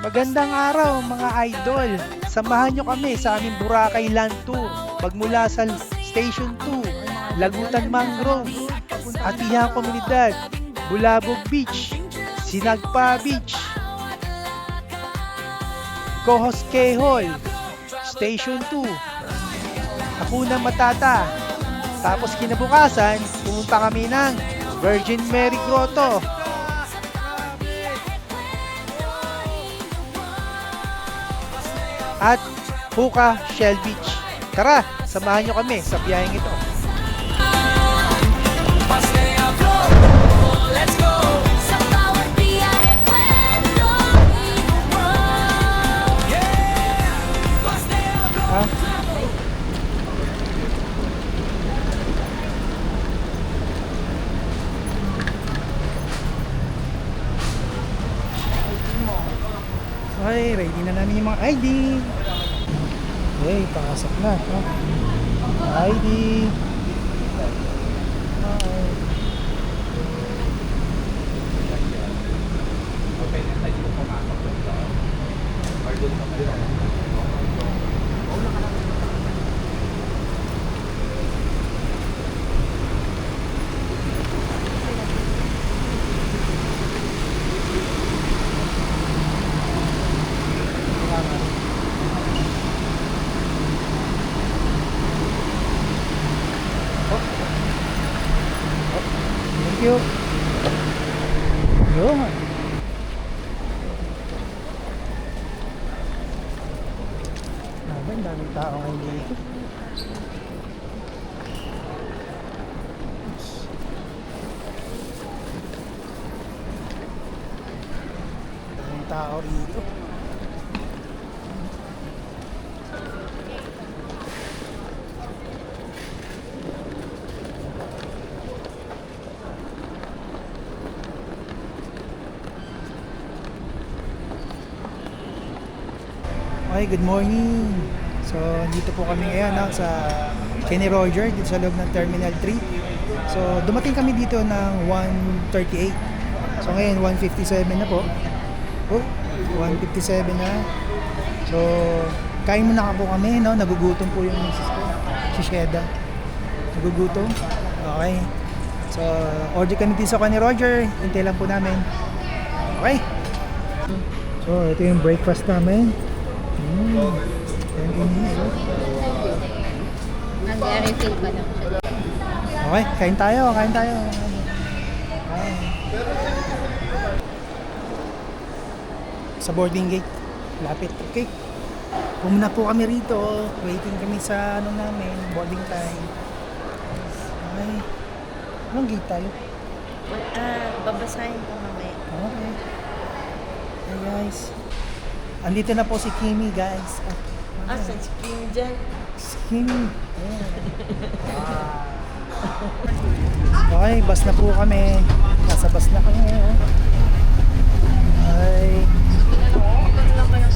Magandang araw mga idol. Samahan nyo kami sa aming Boracay Land Tour. Magmula sa Station 2, Lagutan Mangrove, Atihang Komunidad, Bulabog Beach, Sinagpa Beach, Cohos Quezon, Station 2, Hakuna Matata. Tapos kinabukasan, pumunta kami ng Virgin Mary Grotto. At Puka Shell Beach. Tara, samahan nyo kami sa biyaheng ito. Ha? Okay, ready na namin yung mga ID. Okay, pasok na. ID. Thank you. Yun. Ang daming tao ngayon dito. Daming tao dito. Okay, good morning. So, dito po kami ngayon sa Kenny Roger, dito sa loob ng Terminal 3. So, dumating kami dito ng 1:38. So, ngayon 1:57 na po. Oh, 1:57 na. So, kain muna po kami, no? Nagugutom po yung misis ko. Si Sheda. Nagugutom. Okay. So, order kami dito sa Kenny Roger. Hintay lang po namin. Okay. So, ito yung breakfast namin. Nag-refill pa lang siya. Okay, kain tayo. Sa boarding gate, lapit. Okay. Pumuna po kami rito. Waiting kami sa namin, boarding time. Okay. Anong gate tayo? Babasahin pa mamaya. Okay. Hey guys. Andito na po si Kimi, guys. Asan si Kim dyan? Si Kimi. Okay, bus na po kami. Nasa bus na kami. Okay.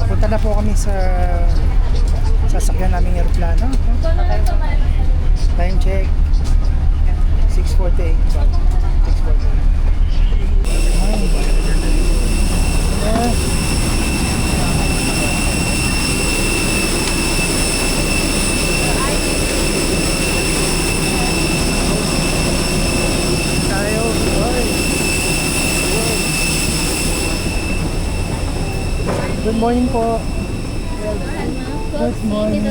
Punta na po kami sa sasakyan naming aeroplano. Time check. 6:48. 6:48. Yeah. Good morning po. Good morning.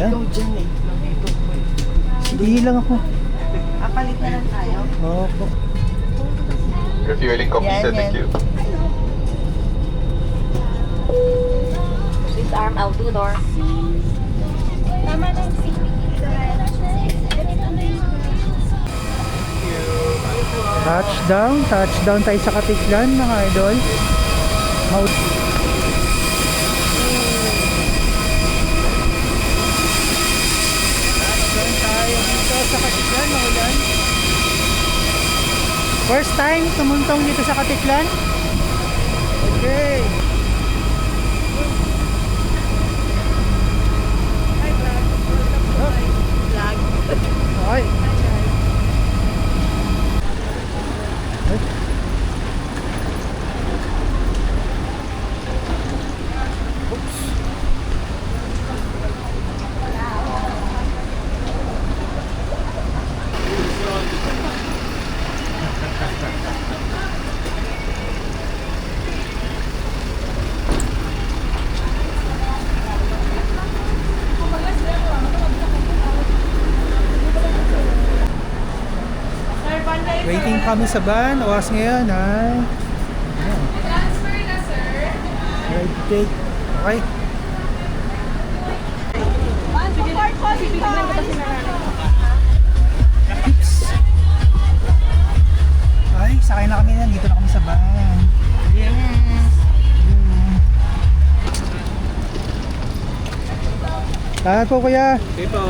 Yan. Hindi lang ako. Palit na lang tayo. Opo. Refueling completed, thank you. This arm out to the door. Tama na yung Touchdown tayo sa Katiklan, mga idol. Touchdown tayo dito sa Katiklan, mga idol. First time tumuntong dito sa Katiklan? Okay. Okay. Oops. Waiting kami sa van. Oras ngayon ay Transfer na, sir. right take. Okay. Support po, bibigyan ko kasi Tips. Ay, sakay na kami na. Dito na kami sa van. Yes. Lahat po kuya. Dito.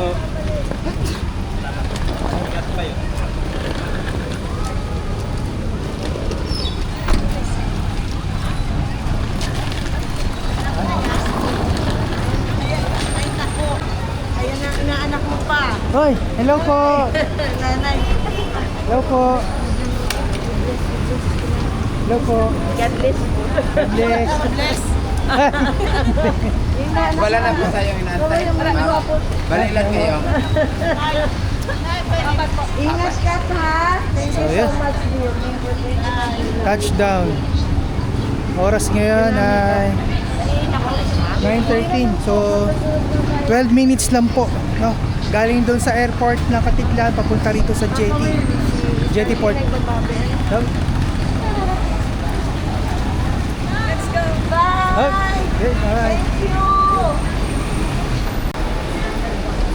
Ayan na, inaanak mo pa. Hoy, hello po. Nanay. Hello po. Hello po. God bless. God bless. Bless. Wala na po tayong inaantay. Balilan kayo. Ingat ka ha. Thank So, you yeah. so much, dear. Touchdown. Oras ngayon ay 9:13. So 12 minutes lang po, no? Galing doon sa airport ng Katiklan papunta rito sa Jetty Port. No? Let's go. Bye. Okay, alright. Thank you.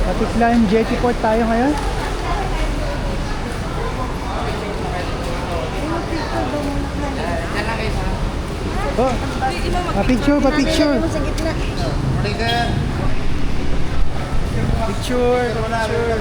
Katiklan Jetty Port tayo ngayon. Oh, pa-picture, pa-picture. Sa gitna. Picture, picture.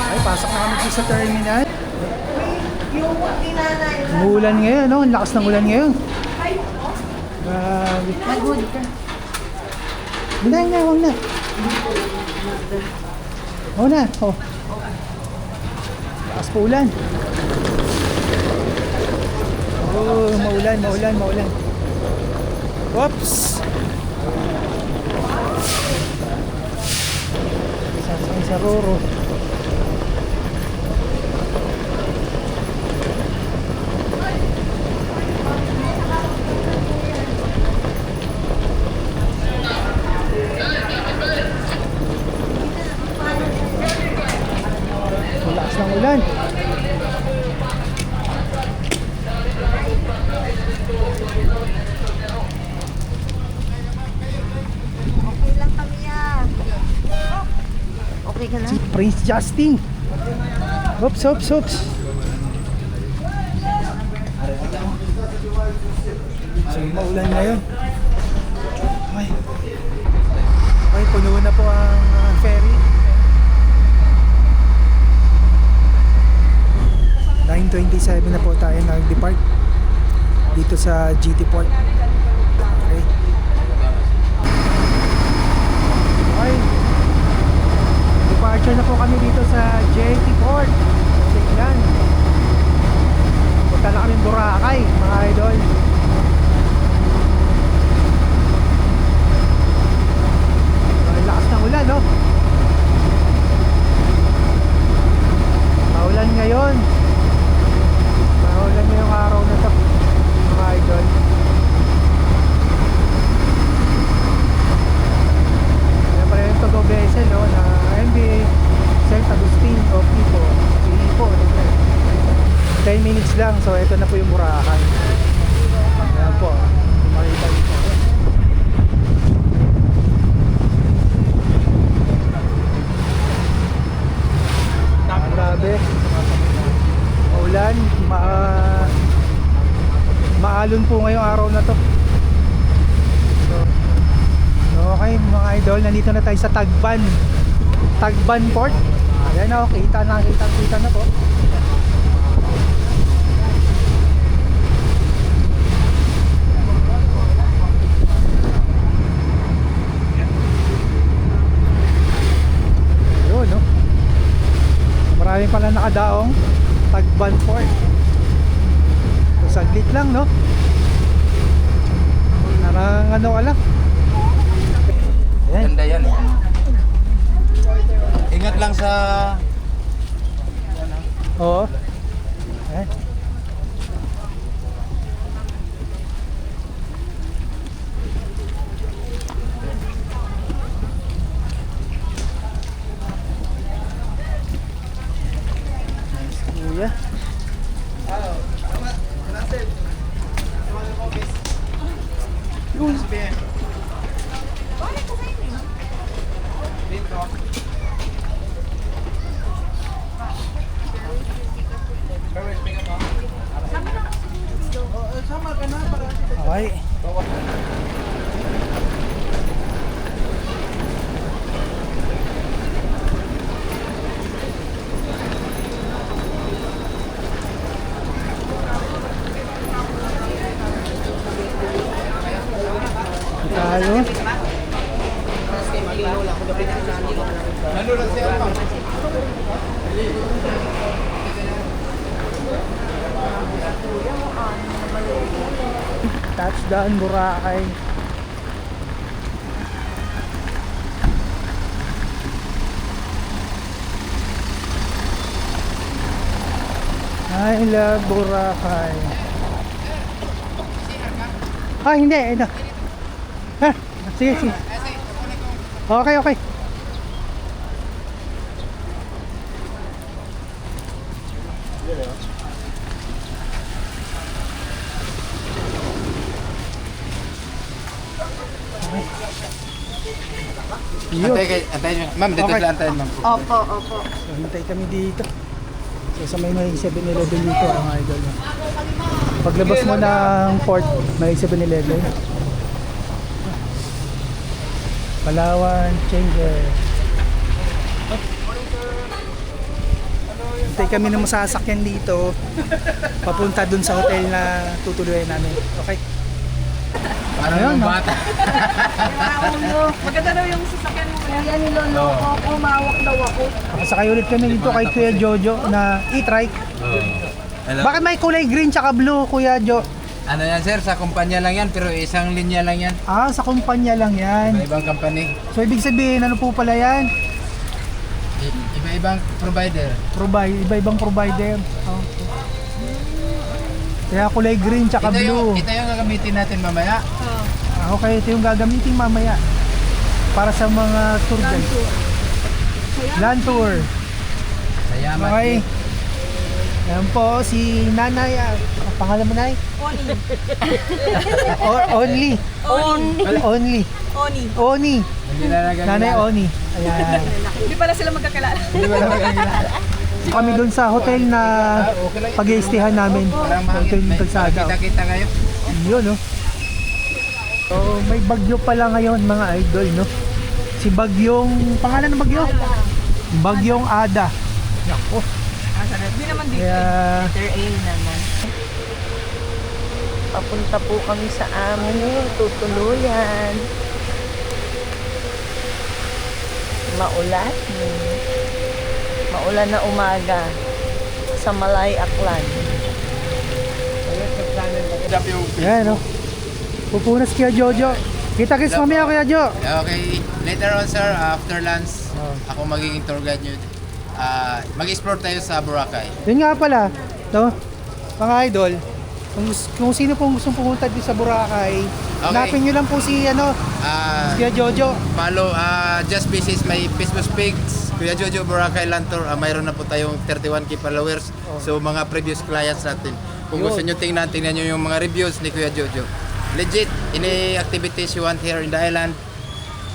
Ay, pasok na kami dito sa terminal. Yung tinanay. Umuulan ngayon, no? Ang lakas ng ulan ngayon. Grabe. Nagod ka. Hindi nga, huwag na. Huwag na, oh. Lakas po ulan. Oh, maulan, maulan, maulan. Whoops! Sasakay sa Roro. Lakas ng ulan. Okay lang kami yan. Okay ka na? Si Prince Justin. Oops, oops, oops. So, maulan ngayon. Ay. Okay, puno na po ang ferry. 9:27 na po tayo nag-depart dito sa GT Port. Okay. Okay. Departure na po kami dito sa GT Port. Tignan. Punta na kami Boracay, mga idol. Ang lakas ng ulan, no? Maulan ngayon. Maulan ngayong araw na to, mga idol. Kaya pala yung Togo Vessel, no, na 10 minutes lang. So ito na po yung Boracay. Ayan po. Makita dito. Grabe. Maulan. Maalon po ngayong araw na to. So, okay mga idol, nandito na tayo sa Tagban. Tagban Port. Ayan na, kita na po. Yun, no? Maraming pala nakadaong Tagban Port. So, saglit lang, no? Narang ano ka lang. Ayan. Ganda yan. Ingat lang sa... Oo. Ayan. Nice, kuya. Yun. Okay. Tayo. Nandun lang siya pa. Touchdown Boracay. I love Boracay. Ah, hindi. Ito. Ha? Sige, sige. Okay, okay. Yun. Antay nyo. Ma'am, dito Okay. sila antayin, ma'am. Opo, opo. So, hintay kami dito. So, sa may 7-Eleven dito, ang idol. Paglabas mo ng port, may 7-Eleven. Palawan, Changer. Hintay kami ng masasakyan dito. Papunta dun sa hotel na tutuloy namin. Okay? Parang Ayun, yung no? bata. Maganda daw yung sasakyan mo. Kaya niloloko ako, umawak daw ako. Sakay ulit kami dito kay Kuya Jojo na e-trike. Hello? Bakit may kulay green tsaka blue, Kuya Jo? Ano yan, sir? Sa kumpanya lang yan, pero isang linya lang yan. Ah, sa kumpanya lang yan. Iba-ibang company. So, ibig sabihin, ano po pala yan? Iba-ibang provider. Iba-ibang provider. Okay. Kaya kulay green tsaka blue. Ito yung gagamitin natin mamaya. Ah, okay, ito yung gagamitin mamaya. Para sa mga tour guide. Land tour. Sayamat. Okay. Ayan po, si Nanay. Ang pangalan mo, Nay? Only. Only. Oni. Hindi na nagagawin. Nanay Oni. Ayan. Hindi pala sila magkakilala. Kami doon sa hotel na pag-i-stayhan namin. Parang Hotel mahangin. Calzada. Kita-kita kayo. Yun, no? So, may bagyo pala ngayon, mga idol, no? Si Bagyong, pangalan ng bagyo? Bagyong Ada. Nako. Hindi naman dito. Kaya, naman. Papunta po kami sa aming tutuluyan. Maulan. Maulan na umaga sa Malay Aklan. yan, no? Pupunas kaya Jojo. Kita-kits mamaya, Kuya Jo. Okay, later on sir, after lunch, Oh. ako magiging tour guide nyo. Mag-explore tayo sa Boracay. Yun nga pala, no? Mga idol, Kung sino pong gustong pumunta dito sa Boracay, hanapin nyo lang po si Kuya Jojo. Follow, just visit my Facebook page, Kuya Jojo Boracay Lantor. Mayroon na po tayong 31k followers. So mga previous clients natin. Kung gusto nyo tingnan nyo yung mga reviews ni Kuya Jojo. Legit, any activities you want here in the island,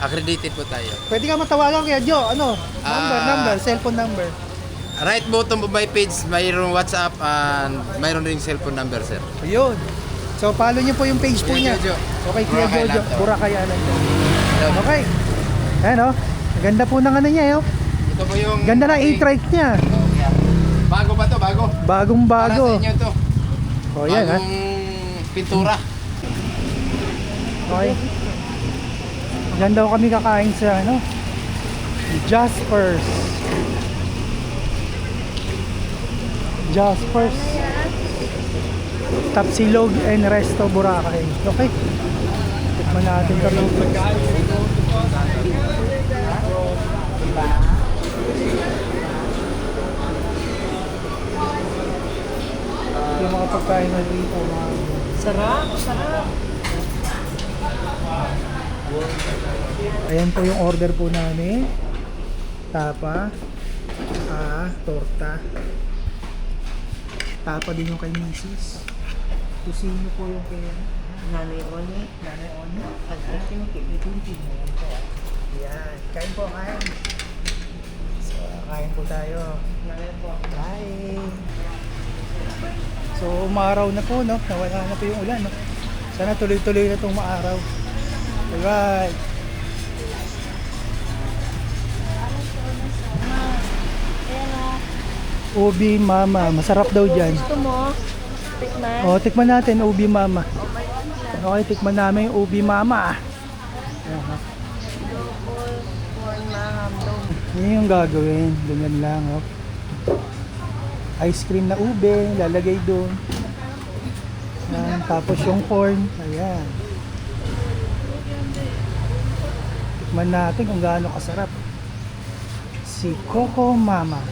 accredited po tayo. Pwede ka matawagan Kuya Jo, number, cellphone number. Right bottom of my page, mayroong WhatsApp and mayroon ring cellphone number, sir. Ayun. So follow niyo po yung page po Kuya niya. Jojo. Okay, Kuya Boracay Jojo, Lantor. Boracay Island. Hello. Okay. Ayan ang ganda po ng ano niya Ito po yung... Ganda ng e-trike niya. Bago ba to? Bago? Bagong Para bago. sa inyo to. Oh, yan ha. Bagong pintura. Okay. Ganda ko kami kakain sa Jasper's. Tapsilog and Resto Boracay. Okay. Tikman natin kami. Yung mga pagkain na dito. Sarap. Ayan po yung order po namin. Tapa. Torta. Tapa din yung kay Mrs. Kusino po yung kay Nanay Oni. Nanay Oni. At ito yung kibituntin. Ayan po. Ayan. Kain po, kain. So, kain po tayo. Bye. So, umaraw na po, no? Nawala na po yung ulan, no? Sana tuloy-tuloy na itong maaraw. Alright. Ubi Mama. Masarap daw dyan. Gusto mo? Tikman? O, tikman natin, Ubi Mama. Okay, tikman namin yung Ubi Mama. Ayan, ha. Corn maham. Yan yung gagawin. Ganyan lang, oh. Ice cream na ube, lalagay doon. Yan, tapos yung corn. Ayan. Tikman natin kung gaano kasarap. Si Coco Mama.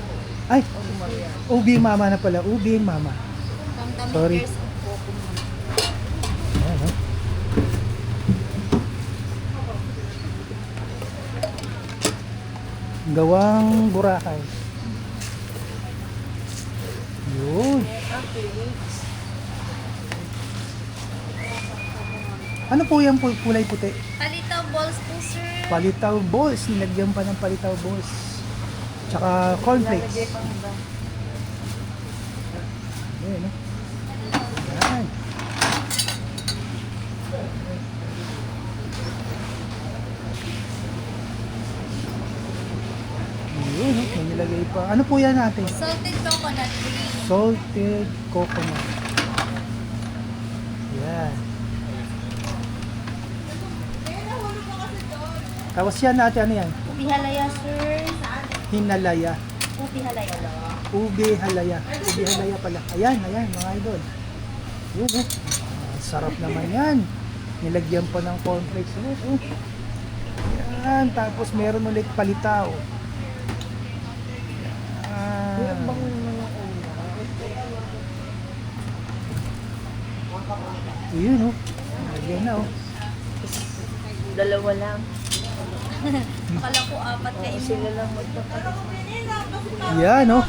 Ay! Ubi Mama na pala. Ubi Mama. Sorry. Ayan, oh. Gawang Boracay. Yun. Ano po yung kulay puti? Palitaw balls po, sir. Palitaw balls. Nilagyan pa ng palitaw balls. Tsaka cornflakes. Ayan, no? Ayan. Ayun, no? May nilagay pa. Ano po yan natin? Salted coconut drink. Salted coconut. Yan. Tapos yan natin, ano yan? Ubi halaya, sir. Hinalaya. Ubi halaya. Ube halaya. Ube halaya pala. Ayan, mga idol. Yun, oh. Sarap naman yan. Nilagyan pa ng cornflakes. Oh. Yan. Tapos meron ulit palitaw. Yan. Yun, oh. Lagyan na, oh. Dalawa lang. Akala ko apat kayo. Sila lang magpapalit. Yan, oh.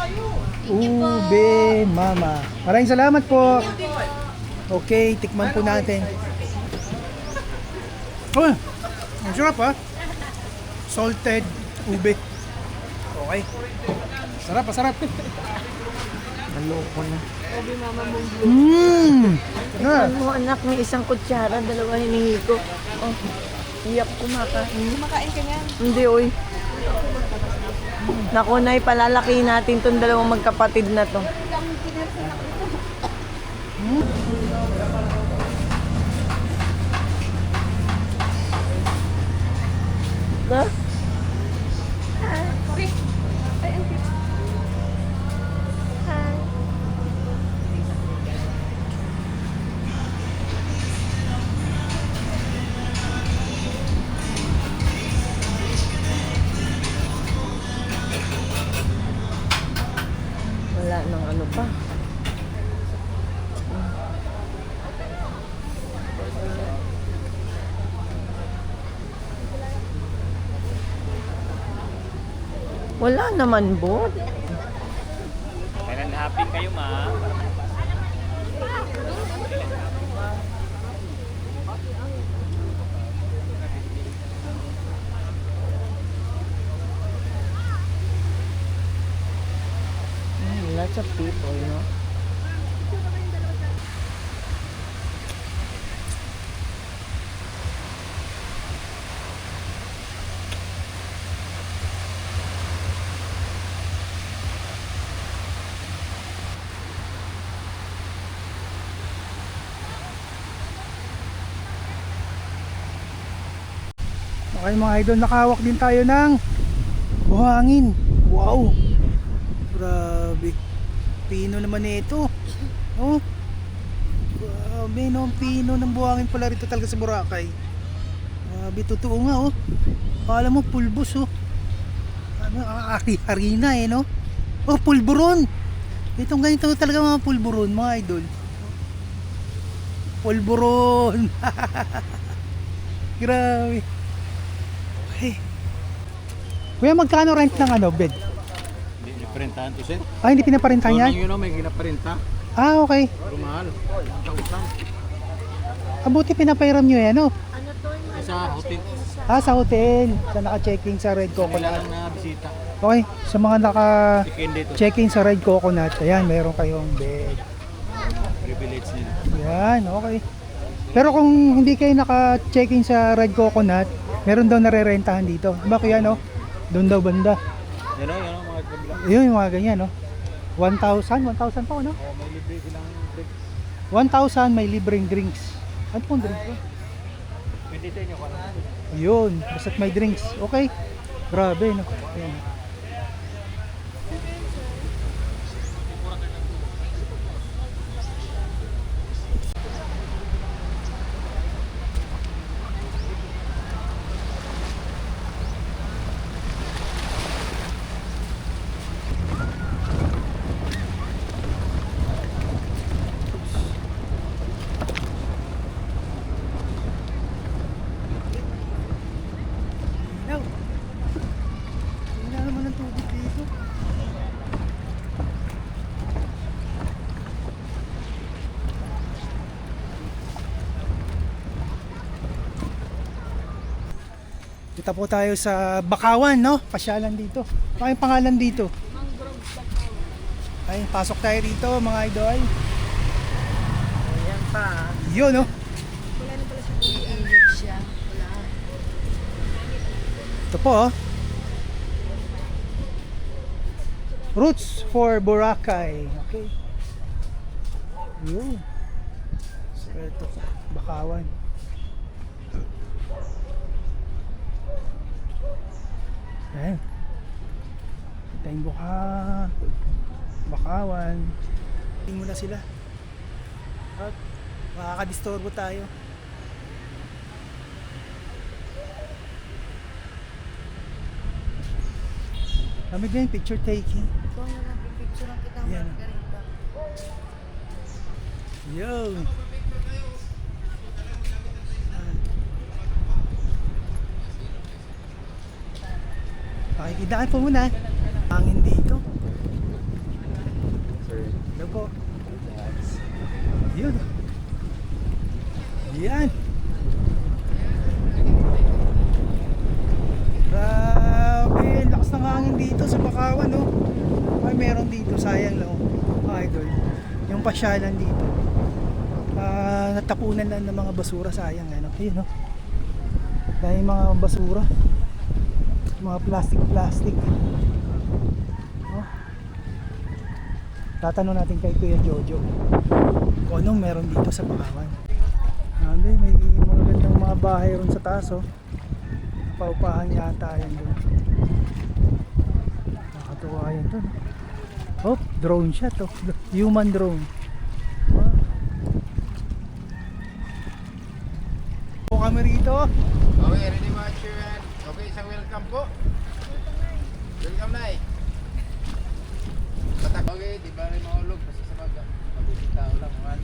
Ube Mama. Maraming salamat po. Okay, tikman po natin. Oh, ang sarap, ha? Salted ube. Okay. Sarap. Naloko na. Ubi mama mo. Yeah. Ano anak, may isang kutsara, dalawa hinihingi ko. Oh, iyak kumakain. Kumakain ka niyan. Hindi, oy. Naku, Nay, palalaki natin tong dalawang magkapatid na to. Na? Wala nang ano pa. Wala naman, Bod. Kailan happy kayo, ma? Lots of people, no? Okay mga idol, nakahawak din tayo ng buhangin. Wow! Grabe. Pino naman ito. Oh. Grabe no, ang pino ng buhangin pala rito talaga sa Boracay. Grabe, totoo nga oh. Akala mo pulbos oh. Ano, harina eh no. Oh, pulburon. Itong ganito talaga mga pulburon mga idol. Pulburon. Grabe. Okay. Kuya, magkano rent ng ano, bed? Hindi pinaparintahan to, sir. Ah, hindi pinaparinta niya? Yun, may ginaparinta. Ah, okay. Pero mahal. Kautang. Abuti pinapairam nyo yan, no? Sa hotel. Ah, sa hotel. Sa naka-check-in sa Red Coconut. Kailangan na bisita. Okay, sa mga Chicken dito. naka-check-in sa Red Coconut, ayan, meron kayong bed. Privilege nila. Ayan, okay. Pero kung hindi kayo naka-check-in sa Red Coconut, meron daw narerentahan dito. Diba kuya, no? Doon daw banda. Yan o, mga kabila. Yun, yung mga ganyan, no? 1,000 pa, no? Oh, may libre silang drink. 1,000 may libreng drinks. Ano pong drinks? Pwede sa inyo kung ano. Yun, basta't may drinks. Okay. Grabe, no? Ayan. Ilaw. Tingnan naman ang tubig dito. Kita po tayo sa Bakawan, no? Pasyalan dito. Ano yung pangalan dito? Ay, pasok tayo dito, mga idol. Ayan pa. Yun, no? Iilig siya. Wala. Ito po, oh. Roots for Boracay. Okay. Yun. So, ito, Bakawan. Ayan. Tayong Bakawan. Tingin mo na sila. At makakadisturbo tayo. Kami din, picture taking. Ikaw na lang, pipicture ang kita Yan. Margarita. Yo! Pakikidaan po muna. Hangin dito. Hello po. Yun. Yan. Grabe, lakas ng hangin dito sa Bakawan, no? Ay, meron dito, sayang lang, idol. Yung pasyalan dito. Natapunan lang ng mga basura, sayang, ano? Ayun, no? Dahil mga basura. Mga plastic. Oh. Tatanong natin kay Kuya Jojo kung anong meron dito sa Bakawan. May mga gandang mga bahay ron sa taas, oh. Paupahan yata yan doon. Nakatuwa yan doon. Oh, drone siya to. Human drone. Po kami rito. Okay, ready mga children? Okay, isang welcome po. Welcome na eh. Patak. Okay, di ba rin mahulog? Basta sa mga mabuting tao lang. One.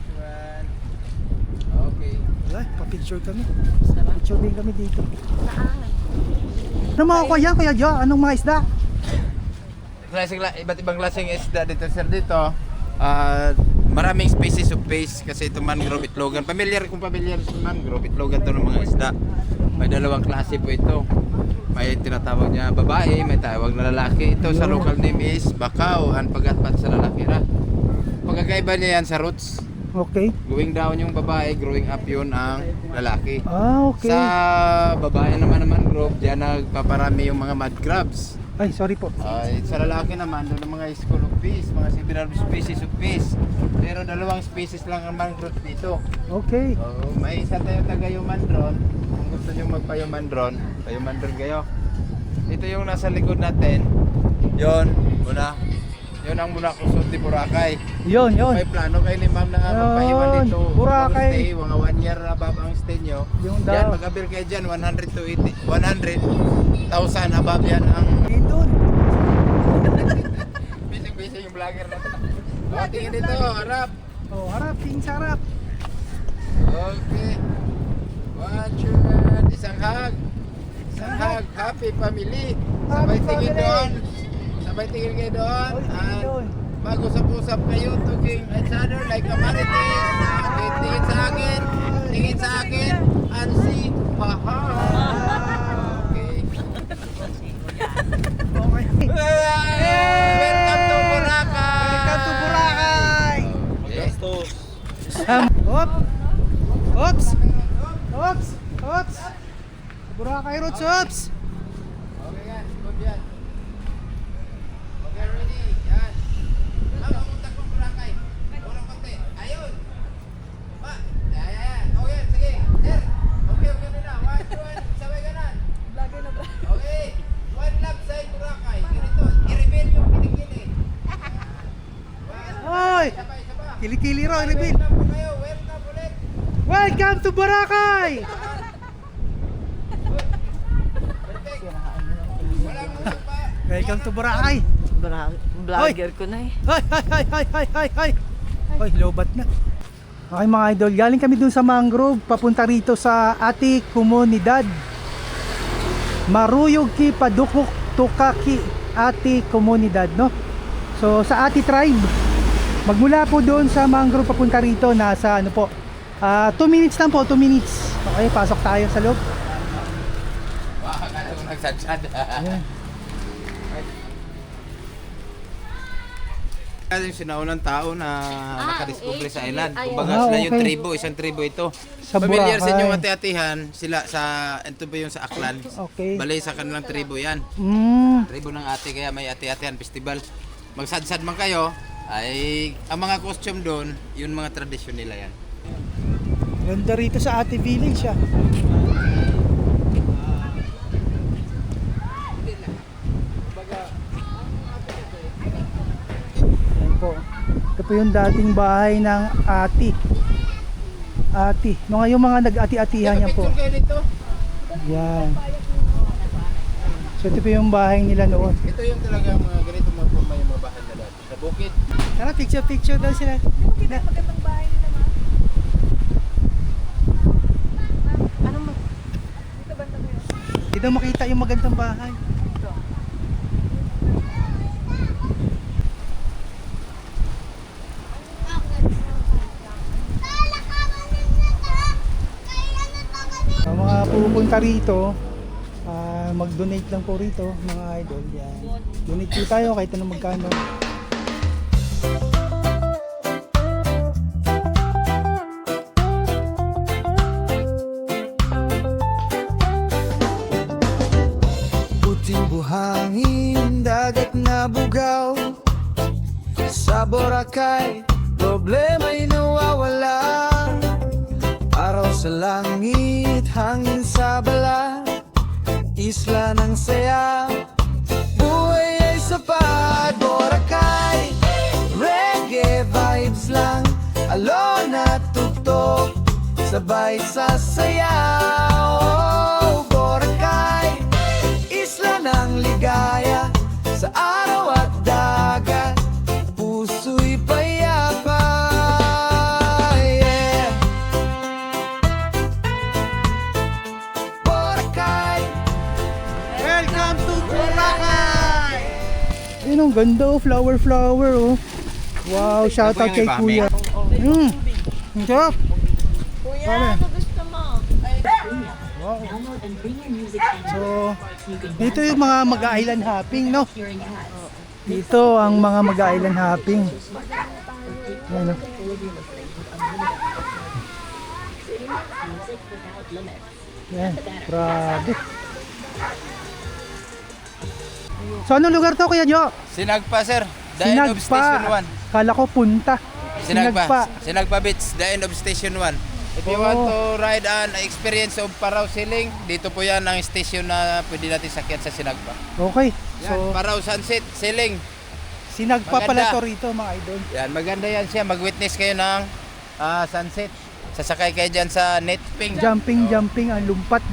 Okay. Wala, pa-picture kami. Picture din kami dito. Saan? Ano mga kuya, Kuya Jo? Anong mga isda? iba't ibang klaseng isda dito sir dito. Maraming species of fish kasi ito mangrove itlogan. Familiar sa mangrove itlogan to ng mga isda. May dalawang klase po ito. May tinatawag niya babae, may tawag na lalaki. Ito sa local name is bakaw, ang pagkatpat sa lalaki na. Pagkakaiba niya yan sa roots. Okay. Going down yung babae, growing up yun ang lalaki. Okay. Sa babae naman ng mangrove, diyan nagpaparami yung mga mud crabs. Ay, sorry po. Sa lalaki naman, doon ang mga school of fish, mga several species of fish. Pero dalawang species lang ang mangrove dito. Okay. May isa tayo taga-Yumandron. Kung gusto nyo magpa-Yumandron, pa-Yumandron kayo. Ito yung nasa likod natin. Yon, muna. Yun ang muna kusot di Boracay. Yun. May plano kayo ni ma'am na magpahiwan Yun, dito. Boracay. Stay, mga 1 year na above ang stay nyo. Yung Yan, daw. mag-abil kayo dyan, 100 to 80, 100,000 above yan ang Doon. busy yung vlogger natin. Tingin dito, harap. Oh, harap, king sarap. Okay. Watch it. Isang hug. Happy family. Sabay Happy tingin family. doon. Sabay tingin kayo doon. Oy, tingin At doon. mag-usap-usap kayo talking each other like amenities. Okay, tingin sa akin. Tingin sa akin. And see. Haha. Okay. Okay. Welcome to Boracay. Welcome to Boracay. Okay. Gastos. Oops. Boracay Roots, oops. Okay yan, good yan. Okay, ready? Yan. Mama, punta ko Boracay. Walang konti. Ayun. Pa. Yan. Okay, sige. Sir. Okay na. 1, 2, sabay ganan. Okay. One love side Boracay. Ganito. I-reveal yung kilikili. Hoy! Sabay. Kilikili ro, reveal. Welcome po kayo. Welcome ulit. Welcome to Boracay! Perfect. Walang usap pa. Welcome to Boracay. Vlogger ko na eh. Hoy, lobat na. Okay mga idol, galing kami dun sa mangrove, papunta rito sa Ati Komunidad. Maruyog ki Padukok Tukaki Ati Komunidad, no? So sa Ati tribe. Magmula po doon sa mangrove papunta rito, nasa ano po, 2 minutes lang po, 2 minutes. Okay, pasok tayo sa loob. Wow, akala ko nagsadsad. Ayan. Yung sinaunang tao na nakadiscover sa island. Ay, Kumbaga ah, sila yung okay. tribo, isang tribo ito. Sa Familiar sa Boracay. inyong ati-atihan, sila sa, ito ba yung sa Aklan? Okay. Balay sa kanilang tribo yan. Tribo Tribo ng ate, kaya may ati-atihan festival. Magsadsad man kayo, ay ang mga costume doon, yun mga tradisyon nila yan. Ganda rito sa Ati Village, ah. Yan po. Ito po yung dating bahay ng Ati. Yung mga nag-ati-atihan yan po. Picture kayo dito. Yan. So ito po yung bahay nila noon. Ito yung talaga mga ganito mga forma yung mga bahay nila. Sa bukid. Tara, picture daw sila. Magandang bahay nila, ma. Ano mo? Dito banda mo yun? Dito makita yung magandang bahay. Sa mga pupunta rito, mag-donate lang po rito mga idol. Yan. Donate po tayo kahit anong magkano. Puting buhangin, dagat na bugaw. Sa Boracay, problema'y nawawala. Araw sa langit, hangin sa balat. Isla ng saya, buhay ay sapat. Boracay, reggae vibes lang. Alon at tuktok, sabay sasayaw. Oh, Boracay, isla ng ligaya. Sa araw at dagat, puso'y payapa. Yeah. Boracay. Welcome to Boracay! Ayun, ang ganda oh, flower oh. Wow, shout out kay Kuya. Ang sarap. Kuya, Pare. ano gusto mo? Wow. So, dito yung mga mag-island hopping, no? Dito ang mga mag-island hopping. Ayan, no? Yan, grabe. So, anong lugar to, Kuya Jo? Sinagpa, sir. The end of Station 1. Kala ko punta. Sinagpa Beach, the end of Station 1. If you want to ride an experience of Parao Sailing, dito po yan ang station na pwede natin sakyan sa Sinagpa. Okay. Yan, So, Parao Sunset Sailing. sinagpa pala maganda. to rito, mga idol. Yan, maganda yan siya. Mag-witness kayo ng sunset. Sasakay kayo dyan sa net ping. Jumping, ang lumpat.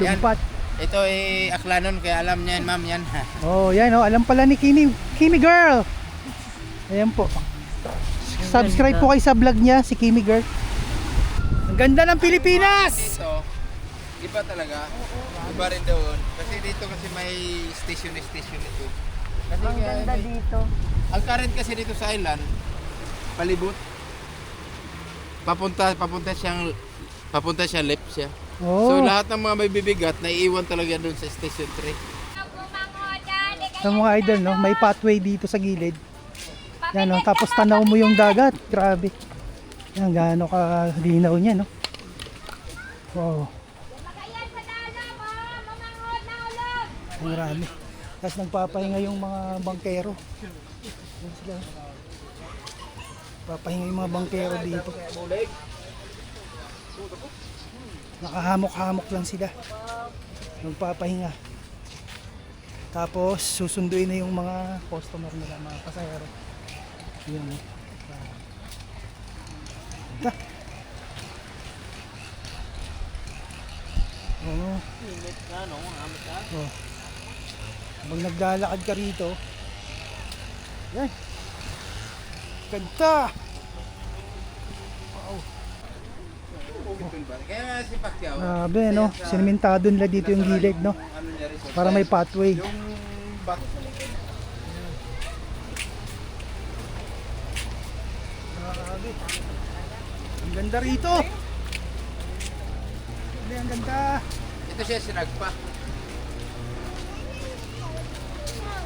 Ito ay Aklanon, kaya alam niya yan, ma'am. Yan. Oh, yan oh. Alam pala ni Kimi Girl. Ayan po. Subscribe po kayo sa vlog niya, si Kimi Girl. Ang ganda ng Pilipinas! Dito, iba talaga. Iba rin doon. Kasi dito kasi may station ito. Kasi Ang ganda dito. ang current kasi dito sa island, palibot. Papunta siyang left siya. So Oh, lahat ng mga may bibigat, naiiwan talaga doon sa station 3. sa mga idol, no? May pathway dito sa gilid. Yan, no? Tapos tanaw mo yung dagat. Grabe. Yan, gaano ka linaw niya, no? Wow. Ang marami. Tapos nagpapahinga yung mga bangkero. Yan sila. Papahinga yung mga bangkero dito. Nakahamok-hamok lang sila. Nagpapahinga. Tapos susunduin na yung mga customer nila, mga pasahero. Yan. Ito. Oh. Oh. Habang naglalakad ka rito, yan. Ganda! Kaya nga si Pacquiao, Grabe, no? Sinimentado nila dito yung gilid, no? ano niya rin, Para may pathway. yung back. Grabe. Ang ganda rito! Grabe, ang ganda! Ito siya Sinagpa.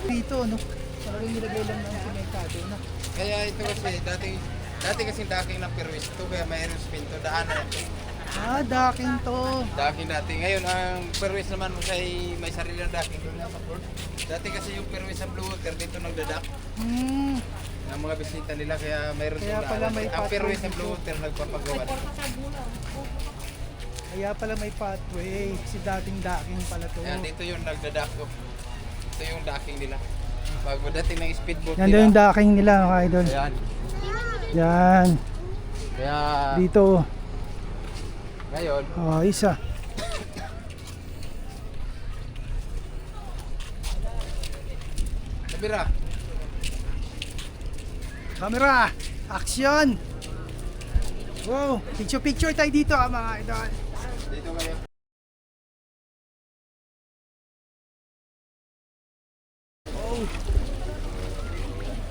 Dito, no? Talagang nilagay lang ng simentado, no? Kaya ito kasi, dati kasing daking ng Perwis. Ito kaya mayroon spinto, daanan. Ah, docking to. Daking dati. Ngayon, ang Perwis naman may sarili ng daking doon sa port. Dati kasi yung Perwis sa Blue Water, dito nagdadak Hmm. ng mga bisita nila. Kaya mayroon Kaya silang pala daanan. may Ang pathway Perwis sa dito. Blue Water nagpapagawa. Kaya pala may pathway. Si dating docking pala to. Kaya dito yung nagdadak ko. Ito yung daking nila. Pag dating ng speedboat Yan daw yung docking nila, mga idol. Ayan. Yan. Kaya Dito. ngayon, Oh, isa. Sabira, Camera! Action! Wow! Picture tayo dito, mga idol. dito kayo.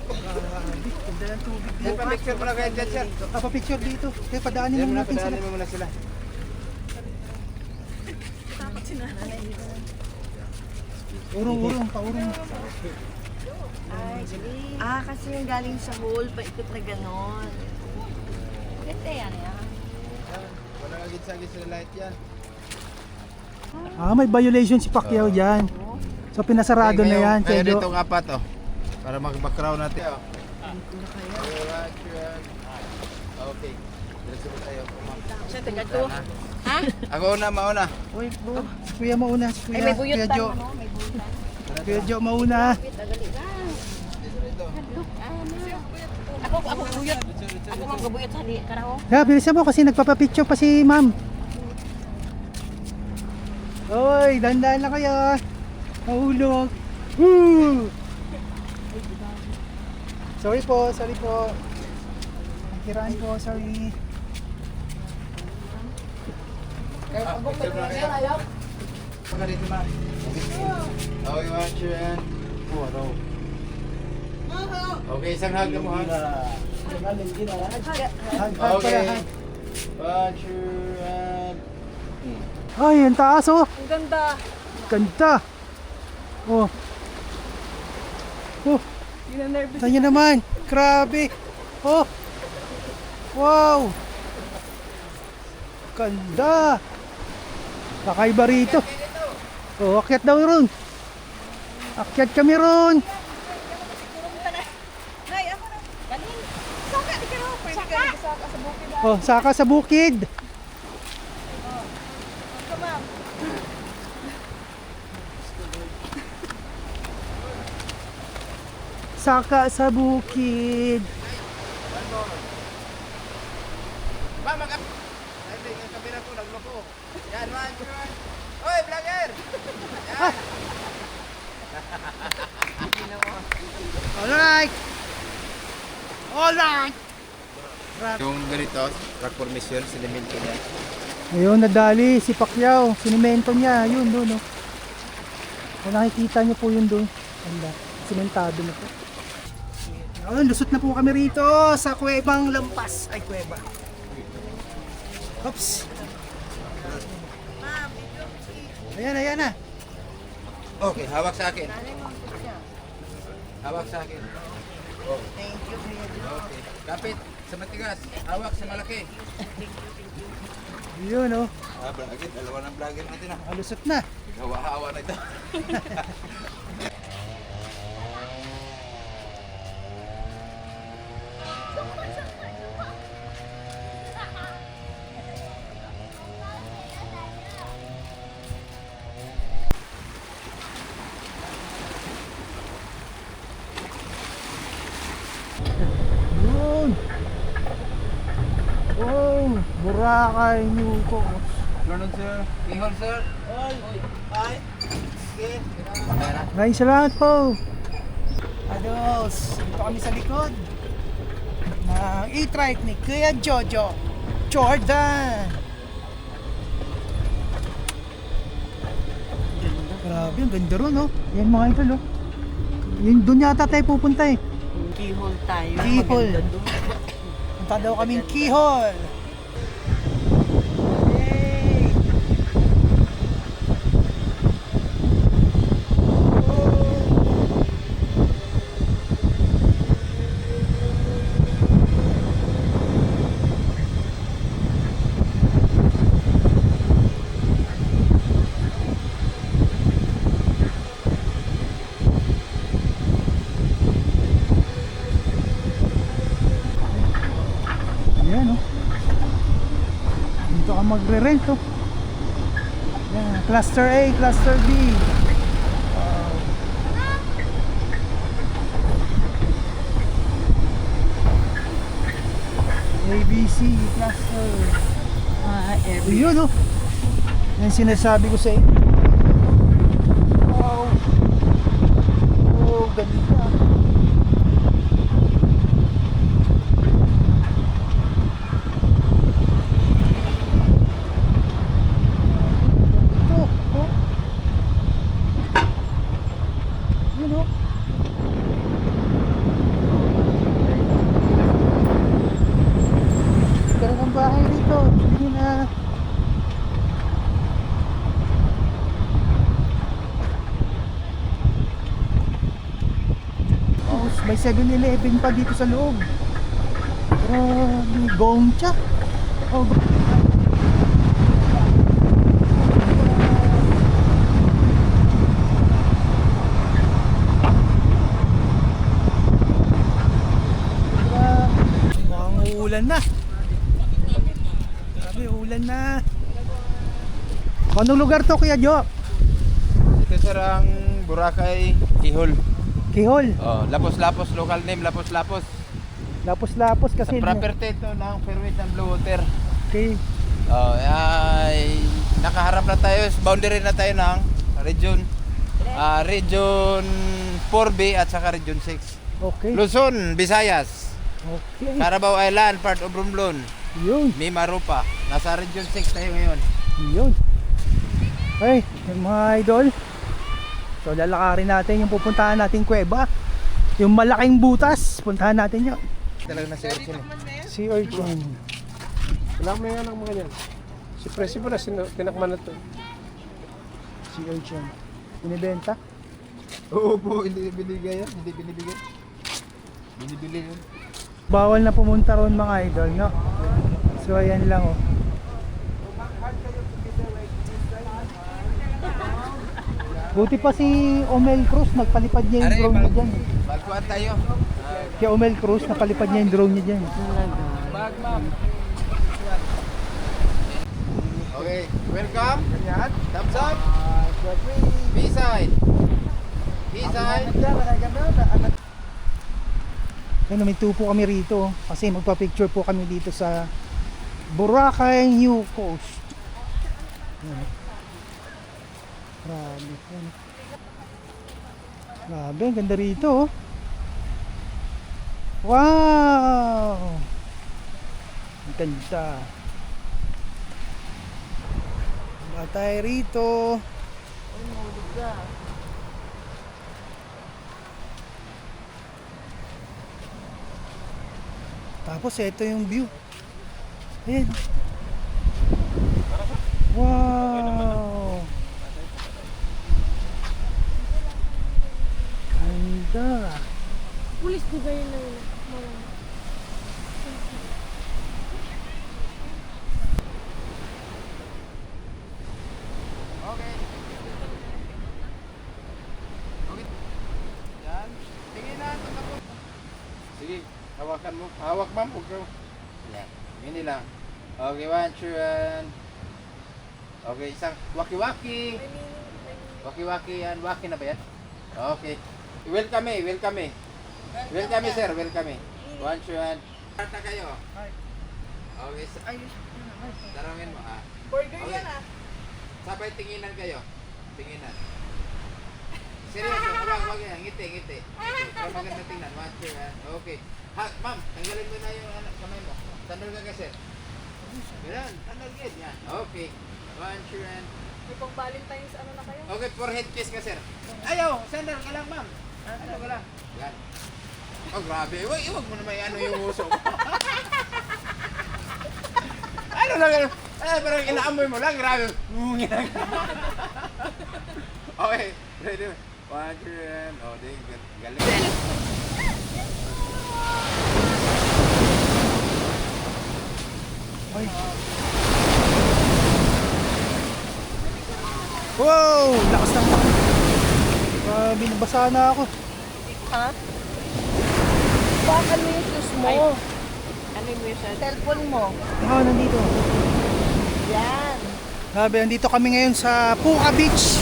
Grabe, ganda ng tubig Yan, dito. pa-picture mo na kayo dyan, sir. Papapicture dito. Kaya padaanin Yan muna mo na, natin sila. padaanin mo muna sila. Urong, paurong. Kasi yung galing sa hole, paikot na ganon. Ganda yan, yan. Walang agit-sagit sila lahat yan. Ah, may violation si Pacquiao dyan. So pinasarado na yan. Kaya Kaya ditong apat, oh. Para mag-background natin, oh. Okay. Diretso mo tayo. Siya, taga to. Ha? Ako una, mauna. Uy, bro. Si Kuya mauna. Si Kuya, Ay, may buyot Kuya pa, Jo. ano? May buyot. Kuya Jo mauna. Ako buyot. Ako magabuyot sa karaho. Yeah, bilisan mo kasi nagpapapicture pa si ma'am. Oy, dandan lang kayo. Mahulog. Woo! Sorry po. Kiraan po, sorry. Picture mo na kayo. Baka dito na. Okay, watch yan. Oh, ano? Okay, isang hug mo ha. Hag pala, Okay. hag. One, two, and... Ay, ang taas oh. Ang ganda. Ganda. Oh. Oh, Gina-nervous. tingnan naman. Grabe. Oh. Wow. Ganda. Kakaiba rito. Oh, akyat daw ron. Akyat kami ron. Nay, ako na. Galing. Saka, di ka na. Pwede ka na saka sa bukid. Oh, saka sa bukid. Come on. Saka sa bukid. Ba, mag-up! Hindi, yung kamera ko, nagloko. Yan, one, two, one. Hoy, vlogger! Alright. Alright. Yung ganito, rock formation, sinimento niya. Ayun, nadali si Pacquiao. Sinimento niya. Yun, doon. Oh. Kung nakikita niyo po yun doon. Anda, simentado na po. Ayun, lusot na po kami rito sa Kuwebang Lampas. Ay, Kuweba. Oops. Ayan, ayan na. Okay, hawak sa akin. Hawak sa akin. Oh. Thank you, Kuya Jo. Okay. Kapit sa matigas. Hawak sa malaki. Yun, oh. Vlogger, dalawa ng vlogger natin ah. Lusot na. Hawa-hawa na ito. Yun. Oh, Boracay, Newcos. Ganun sir. Ihol sir. Oy. Ay. Sige. Maraming salamat po. Adios. Dito kami sa likod ng e-trike ni Kuya Jojo Jordan. Grabe, ang ganda ron, oh. Yan mga idol, oh. Yun, doon yata tayo pupunta eh. Keyhole tayo. Keyhole. Maganda doon. Punta daw kaming Keyhole. Yay! Ayan, oh. Dito ka magre-rent, oh. Ayan, cluster A, cluster B. Wow. ABC, cluster. Yun, oh. Yan sinasabi ko sa inyo. Wow. Oh, ganda. Ito, oh. Yun, oh. Ganun ang bahay rito. Hindi na. Oh, may 7-Eleven pa dito sa loob. Grabe, Gongcha. Oh, mukhang ulan na. Grabe, ulan na. Anong lugar to, Kuya Jo? Ito sir ang Boracay Ihol. Kihol. Oh, Lapos-Lapos, local name Lapos-Lapos. Lapos-lapos Sa kasi. property ito ng fairway ng Blue Water. Okay. Oh, ay nakaharap na tayo, boundary na tayo ng region region 4B at saka region 6. Okay. Luzon, Visayas, Okay. Carabao Island, part of Romblon, Yun. Mimaropa. Nasa region 6 tayo ngayon. Yun. Okay, yung mga idol. So lalakarin natin yung pupuntahan nating kuweba. Yung malaking butas, puntahan natin yun. Talaga na si Urchin. Sea urchin. Wala mo yan ang mga yan. Si Presi po na tinakman na to. Sea urchin. Binibenta? Oo po, hindi binibigay yan. Hindi binibigay. Binibili yun. Bawal na pumunta ron mga idol, no? So ayan lang oh. Buti pa si Omel Cruz, nagpalipad niya yung drone niya dyan. Magkuhan tayo. Kaya Omel Cruz, napalipad niya yung drone niya dyan. Okay, welcome. Thumbs up. B-side. B-side. Ayun, may tupo kami rito kasi magpa-picture po kami dito sa Boracay New Coast. Ayun. Grabe. Ayun. Grabe, ang ganda rito. Oh. Wow! Ang ganda. Wala tayo rito. Tapos ito yung view. Ayan. Wow. Ganda. Pulis ko kayo na Okay. Okay. Yan. Tingin na. Sige, hawakan mo. Hawak ma'am. Huwag ka. Yan. Gini lang. Okay, 1, 2, and... Okay, isang waki-waki. Waki-waki yan. Waki na ba yan? Okay. Welcome eh, welcome eh. Welcome eh, sir, welcome eh. 1, 2, and... Kata kayo. Okay, tarangin mo ah. Burger Okay. yan ah. Sabay tinginan kayo. Tinginan. Seryoso, wag yan. Ngiti, ngiti. Para maganda tingnan. 1, 2, and... Okay. Ha, ma'am, tanggalin mo na yung kamay mo. Sandal ka kasi. Ganun, sandal gid. Yan. Okay. 1, 2, and... May pang Valentine's ano na kayo? Okay, forehead kiss ka, sir. Ayaw, sandal ka lang, ma'am. Ano ka lang? Yan. Oh, grabe. Iwag mo na may ano yung uso. Ano lang, ano? Parang inaamoy mo lang, grabe. Okay, ready? 1, 2, and... Oh, di, galing. Ay. Wow! Lakas ng... binabasa na ako. Ha? Baka ano yung shoes mo? Ano yung sa Cellphone mo? Ah, nandito. Yan. Grabe, nandito kami ngayon sa Puka Beach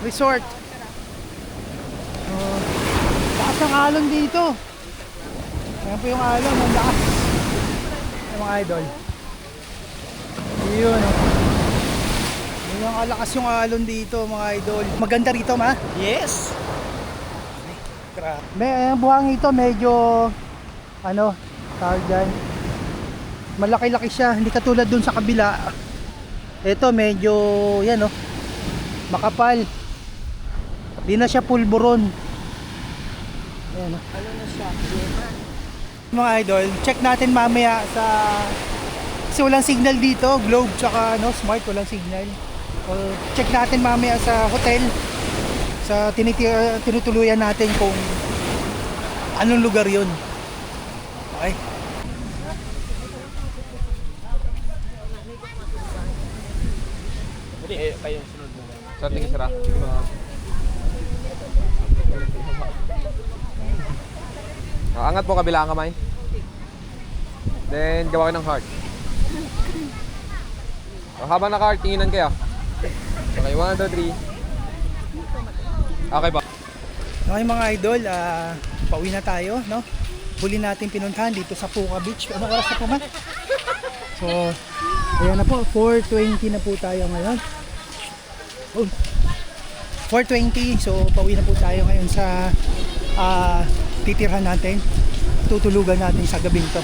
Resort. Lakas ng alon dito. Ayan po yung alon, ang lakas. Ayan, mga idol. Yun, oh. Yun yung alakas yung alon dito, mga idol. Maganda rito, ma? Yes! Ang buhangin ito medyo ano, tawag dyan, malaki-laki siya, hindi katulad dun sa kabila. Ito medyo yan oh, makapal, di na siya pulburon. Ayan, oh. Ano na siya? Mga idol, check natin mamaya sa, kasi walang signal dito, Globe tsaka no, Smart, walang signal. So, check natin mamaya sa hotel, sa tinutuluyan natin kung anong lugar yun. Okay. Hindi, kayo sunod mo. Sa tingin sira. Angat mo kabila ang kamay. Then gawa kayo ng heart. So, habang naka-heart, tinginan kayo. Okay, 1, 2, 3. Okay ba? Okay mga idol, pauwi na tayo, no? Huli natin pinuntahan dito sa Puka Beach. Anong oras na po, man? So, ayan na po, 4:20 na po tayo ngayon. Oh, 4:20, so pauwi na po tayo ngayon sa titirhan natin, tutulugan natin sa gabing to.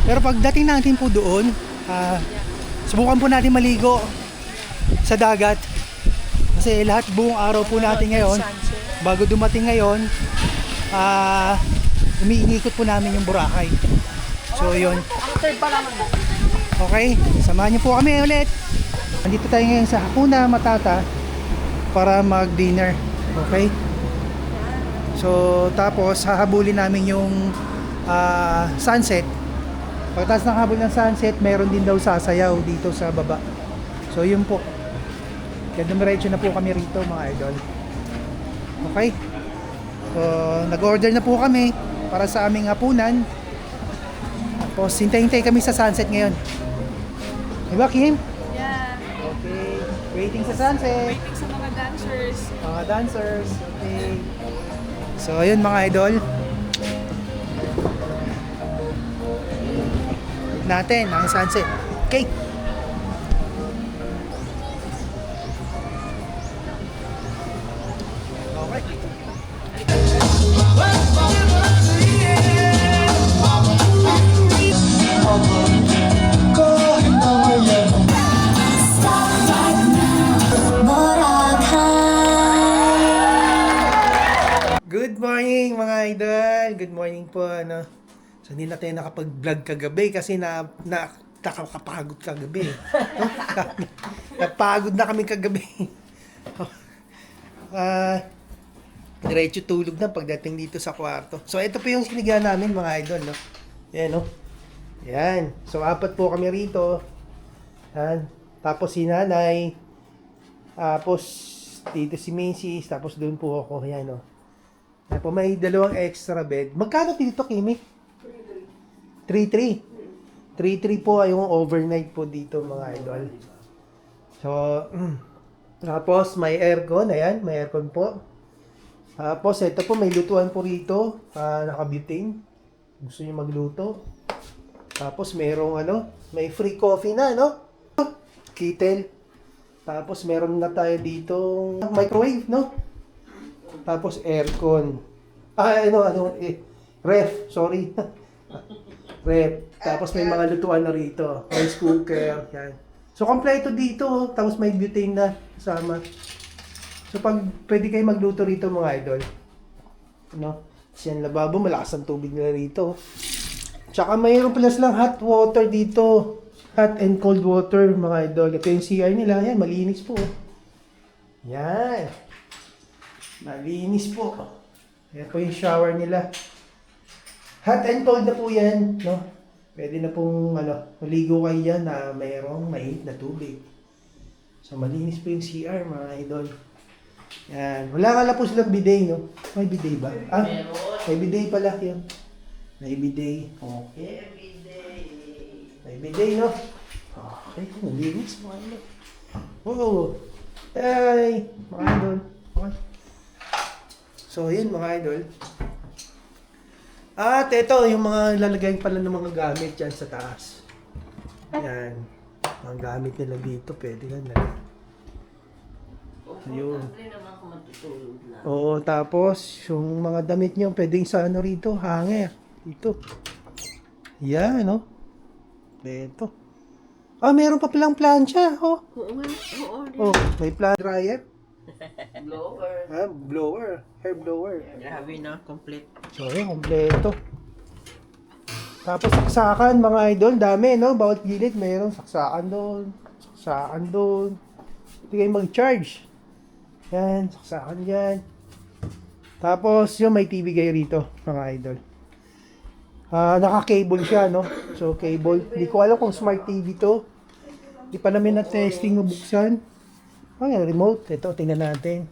Pero pagdating natin po doon, subukan po natin maligo sa dagat. Kasi lahat buong araw po natin ngayon bago dumating ngayon, umiikot po namin yung Boracay. So yun. Okay, samahan niyo po kami ulit. Nandito tayo ngayon sa Hakuna Matata para mag-dinner. Okay? So tapos hahabulin namin yung sunset. Pagkatapos ng habol ng sunset, meron din daw sasayaw dito sa baba. So yun po. Kaya dumiretso na po kami rito mga idol. Okay? So nag-order na po kami para sa aming hapunan. Tapos hintay-hintay kami sa sunset ngayon. Diba Kim? Yeah. Okay. Waiting sa sunset. Waiting sa mga dancers. Mga dancers. Okay. So ayun mga idol. Natin ang sunset. Okay. Okay. Good morning mga idol. Good morning po ano. So hindi na tayo nakapag-vlog kagabi kasi nakakapagod kagabi. Napagod na kami kagabi. Diretso tulog na pagdating dito sa kwarto. So ito po yung sinigawan namin mga idol, no. Yan, no. Yan. So apat po kami rito. Yan. Tapos si nanay. Tapos dito si Macy's. Tapos doon po ako. Yan, no. Yan po, may dalawang extra bed. Magkano dito, Kimi? 3-3. 3-3 po yung overnight po dito mga idol. So, tapos may aircon. Ayan, may aircon po. Tapos ito po, may lutuan po rito. Naka-butane. Gusto niyo magluto. Tapos mayroong may free coffee na, no? Kettle. Tapos meron na tayo dito microwave, no? Tapos aircon. Ref, sorry. Ref. Tapos may mga lutuan na rito. Rice cooker, yan. So kompleto dito, tapos may butane na kasama. So pag pwede kayo magluto rito mga idol. No? Yan lababo, malakas ang tubig nila rito. Tsaka mayroon pala silang hot water dito. Hot and cold water mga idol. Ito yung CR nila. Yan, malinis po. Yan. Malinis po. Yan po yung shower nila. Hot and cold na po yan. No? Pwede na pong maligo kayo yan na mayroong mainit na tubig. So malinis po yung CR mga idol. Yan. Wala nga lang po silang bidet, no? May bidet ba? May bidet pala yun. May bidet. Okay. May bidet, no? Okay. Malinis mga idol. Wow. Ay! Mga idol. Okay. So, yun mga idol. At ito, yung mga lalagay pala ng mga gamit dyan sa taas. Yan. Mga gamit nila dito, pwede yan. Ayun. Oo, tapos, yung mga damit nyo, pwedeng sa rito, hanger. Dito. Yan, no? Dito. Meron pa palang plancha, oh. Oh, may dryer. Blower. Hair blower. Grabe no, complete. So, yun, kompleto. Tapos, saksakan, mga idol. Dami, no? Bawat gilid, mayroong saksakan doon. Saksakan doon. Hindi kayo mag-charge. Yan, saksakan dyan. Tapos, yung may TV kayo rito, mga idol. Naka-cable siya, no? So, cable. Hindi ko alam kung smart TV to. Hindi pa namin na-testing mabuksan. Yung remote. Ito, tingnan natin.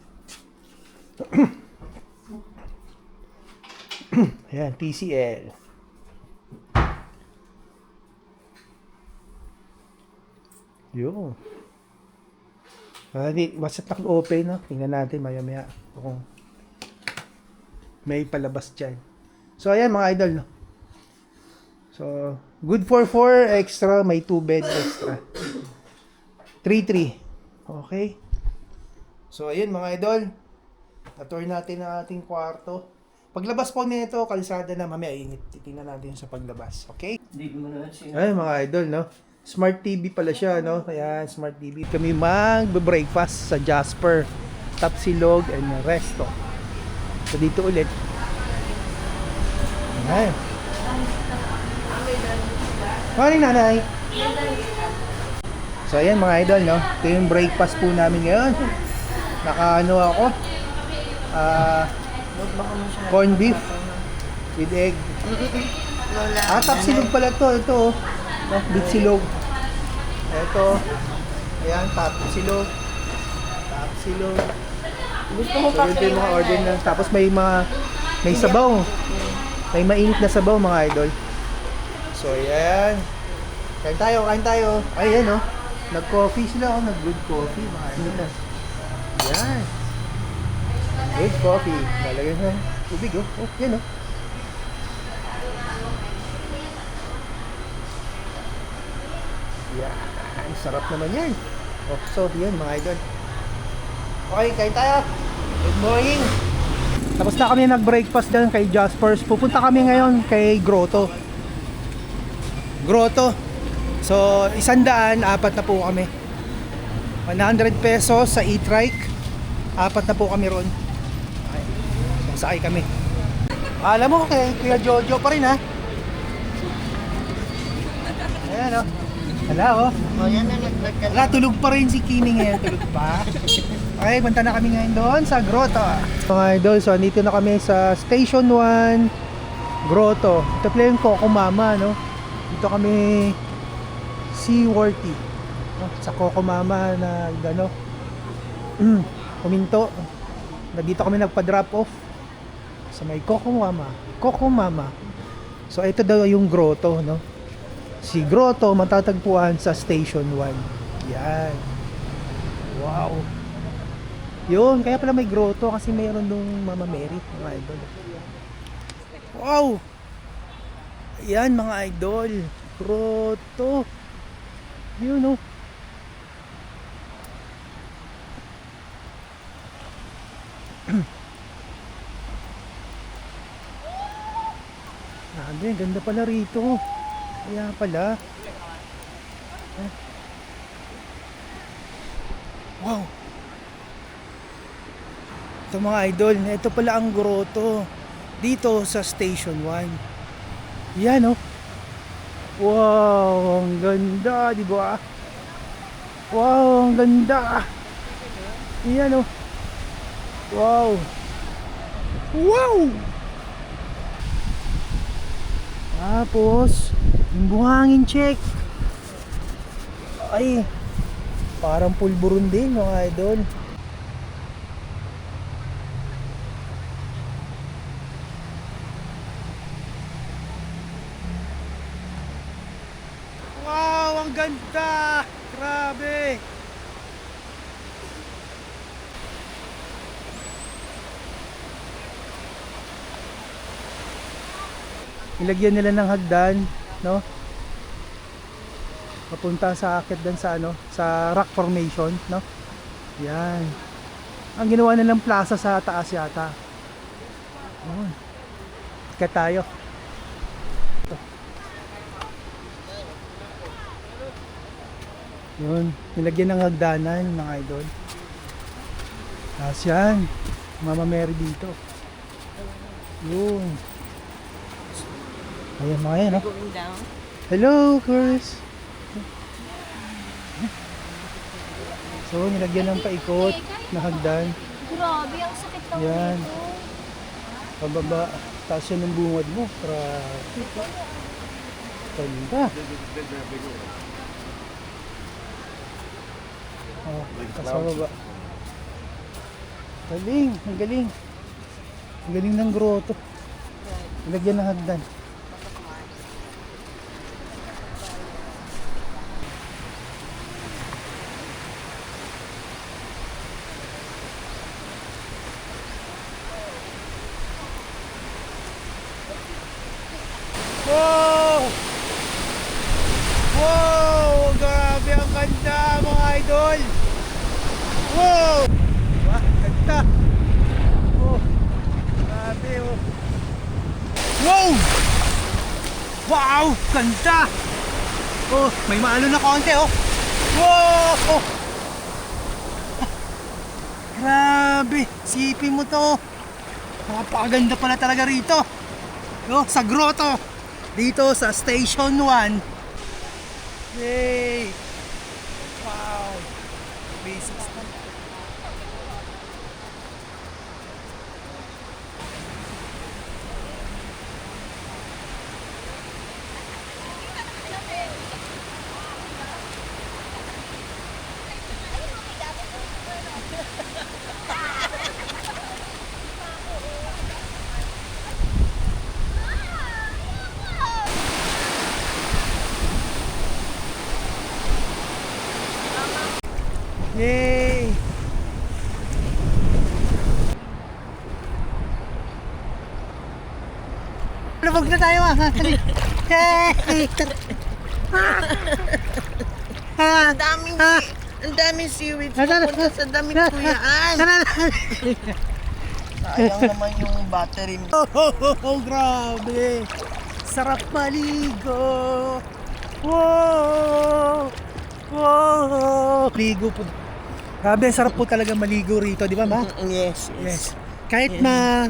Ayan, TCL. Yun. Basta naka-open, no? Tingnan natin maya-maya kung may palabas dyan. So, ayan mga idol, no? So, good for 4 extra. May 2 bed extra. 3-3. Okay. So, ayun mga idol. Na-tour natin ang ating kwarto. Paglabas po nito, kalsada na mamaya. Titingnan natin sa paglabas. Okay? Ay, mga idol, no? Smart TV pala siya, no? Ayan, Smart TV. Kami mag-breakfast sa Jasper, Tapsilog, and Resto. So dito ulit. Ayan. Morning, nanay. So ayan mga idol, no? Ito yung breakfast po namin ngayon. Nakaano ako. Corn beef with egg. Lola. Tapsilog pala to. Ito, oh. No, beef silog. Ito. Ayan, tapsilog. Tapsilog. Gusto mo So pa ito yung mga order na. Tapos may sabaw. May mainit na sabaw mga idol. So ayan. Kain tayo. Ayan, oh. Nag-coffee sila, oh. Nag-good coffee mga idol. Ayan. Good coffee. Lalagyan ng tubig, oh. Oh, yan, oh. Yan. Sarap naman yan. Oh, so yan mga idol. Okay, kain tayo. Good morning. Tapos na kami nag-breakfast dyan kay Jaspers. Pupunta kami ngayon kay Grotto. So, 100, 4 na po kami. 100 pesos sa e-trike. 4 na po kami ron. Okay. Sakay kami. Alam mo, kay Kuya Jojo pa rin, ha? Ayan, oh. Hala, oh. O, yan na nag-vlog ka Wala, tulog pa rin si Kimi ngayon. Tulog pa. Okay, punta na kami ngayon doon sa Grotto. Mga idol, so andito na kami sa Station 1 Grotto. Ito pala yung Coco Mama, no? Dito kami seaworthy. No? Sa Coco Mama na gano. Kuminto. Dito kami nagpa-drop off sa may Coco Mama. So ito daw yung grotto, no? Si Grotto matatagpuan sa Station 1. Yan. Wow. Yun, kaya pala may grotto kasi mayroon nung Mama Mary, mga idol. Wow. Yan mga idol. Grotto. Yun, oh. Grabe, ganda pala rito. Kaya pala. Wow. Ito mga idol, ito pala ang grotto dito sa Station 1. Yan, oh. Wow, ang ganda, di ba? Wow, ang ganda. Yan, oh. Wow. Wow. Tapos, yung buhangin check. Ay, parang pulburon din mga idol. Wow, ang ganda! Grabe! Nilagyan nila ng hagdan, no? Papunta sa akit dan sa ano, sa rock formation, no? Yan. Ang ginawa nilang plaza sa taas yata. Ayun. Ikat tayo. Ito. Yun, nilagyan ng hagdanan, mga idol. Tapos yan, Mama Mary dito. Yun. Ayan mga yan, no? going down. Hello, Chris. So, nilagyan ng paikot na hagdan. Grabe, ang sakit ng Yan. dito. Pababa. Taas yan ng bungad mo. Para... Ganda. Oh, taas pababa. Galing, ang galing. Ang galing ng grotto. Nilagyan ng hagdan. Wow! Wow! Grabe ang ganda mga idol! Wow! Wah, ganda! Oh! Grabe oh! Wow! Wow! Ganda! Oh! May maalo na konti oh! Wow! Oh! Grabe! Sipin mo to! Napakaganda pala talaga rito. No, sa grotto. Dito sa Station 1. Yay! Wow! Basics na. Yay! Lubog na tayo ah! Yay! Ang daming seaweed. Pupunta sa damit ko yan. Sayang naman yung battery mo. Grabe! Sarap maligo! Wow! Wow! Ligo po. Grabe, sarap po talaga maligo rito, di ba ma? Yes, Yes. Kahit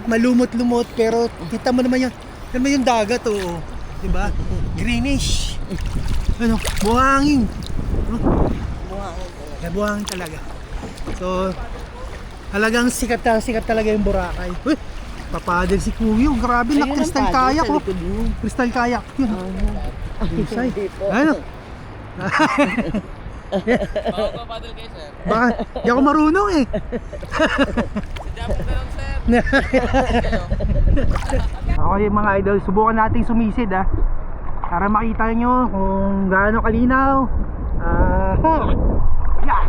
malumot-lumot, pero kita mo naman yung dagat, oh. Di ba? Greenish. Ano, buhangin. Buhangin talaga. So, talagang sikat talaga yung Boracay. Uy, papadel si Kuya. Grabe, na crystal kayak, oh. Crystal kayak. Yun. Husay. Ano? Papadal kayo, sir. Baka, di ako marunong eh. Ako yung mga idol, subukan natin sumisid para makita nyo kung gaano kalinaw. Yeah.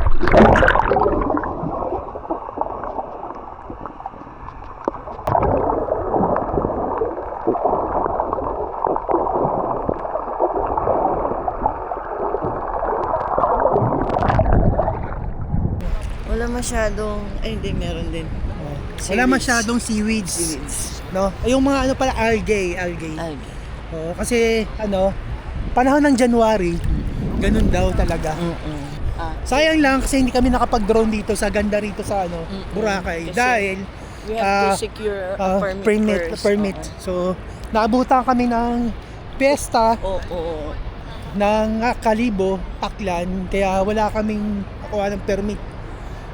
Wala masyadong, ay hindi, meron din. Wala masyadong seaweeds. No? Ay, yung mga ano pala, algae. Algae. Oo, kasi panahon ng January, ganun daw talaga. Sayang lang kasi hindi kami nakapag-drone dito sa ganda rito sa Boracay. Kasi dahil we have to secure a permit first. permit. So, naabutan kami ng piyesta Oo. ng Kalibo, Aklan, kaya wala kaming nakuha ng permit.